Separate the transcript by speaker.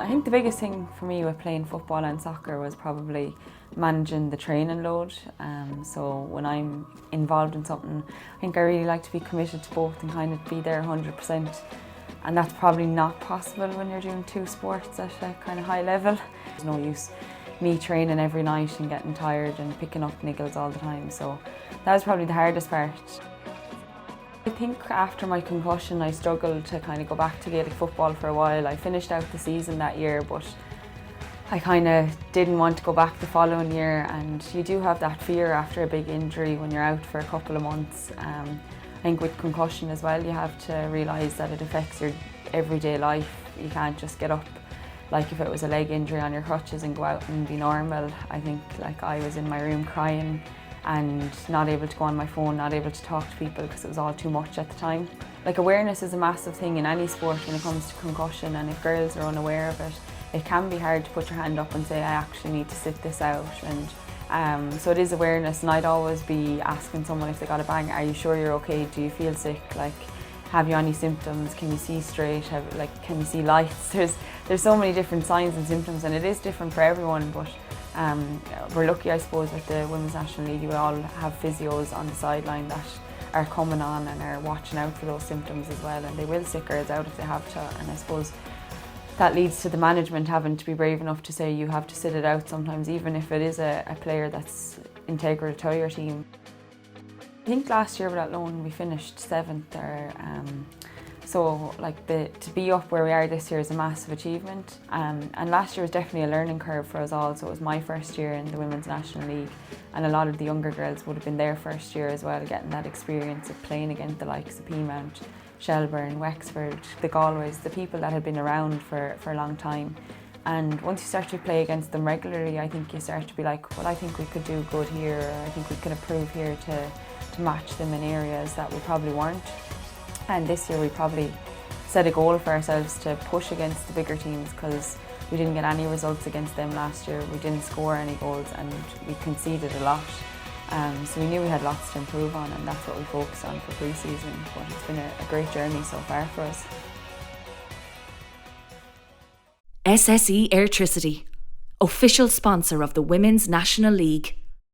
Speaker 1: I think the biggest thing for me with playing football and soccer was probably managing the training load. So when I'm involved in something, I think I really like to be committed to both and kind of be there 100%. And that's probably not possible when you're doing two sports at a kind of high level. There's no use me training every night and getting tired and picking up niggles all the time. So that was probably the hardest part. I think after my concussion I struggled to kind of go back to Gaelic football for a while. I finished out the season that year, but I kind of didn't want to go back the following year, and you do have that fear after a big injury when you're out for a couple of months. I think with concussion as well, you have to realise that it affects your everyday life. You can't just get up like if it was a leg injury on your crutches and go out and be normal. I think like I was in my room crying and not able to go on my phone, not able to talk to people because it was all too much at the time. Like, awareness is a massive thing in any sport when it comes to concussion, and if girls are unaware of it, it can be hard to put your hand up and say, I actually need to sit this out. And so it is awareness, and I'd always be asking someone if they got a bang, are you sure you're okay? Do you feel sick? Like, have you any symptoms? Can you see straight? Can you see lights? There's so many different signs and symptoms, and it is different for everyone, but we're lucky, I suppose, with the Women's National League. We all have physios on the sideline that are coming on and are watching out for those symptoms as well, and they will sit girls out if they have to. And I suppose that leads to the management having to be brave enough to say you have to sit it out sometimes, even if it is a player that's integral to your team. I think last year with Athlone we finished 7th there. So like to be up where we are this year is a massive achievement. And last year was definitely a learning curve for us all. So it was my first year in the Women's National League, and a lot of the younger girls would have been their first year as well, getting that experience of playing against the likes of imrt, Shelburne, Wexford, the Galways, the people that had been around for a long time. And once you start to play against them regularly, I think you start to be like, well, I think we could do good here, or I think we can improve here to match them in areas that we probably weren't. And this year we probably set a goal for ourselves to push against the bigger teams, because we didn't get any results against them last year. We didn't score any goals and we conceded a lot. So we knew we had lots to improve on, and that's what we focused on for pre-season. But it's been a great journey so far for us.
Speaker 2: SSE Airtricity, official sponsor of the Women's National League.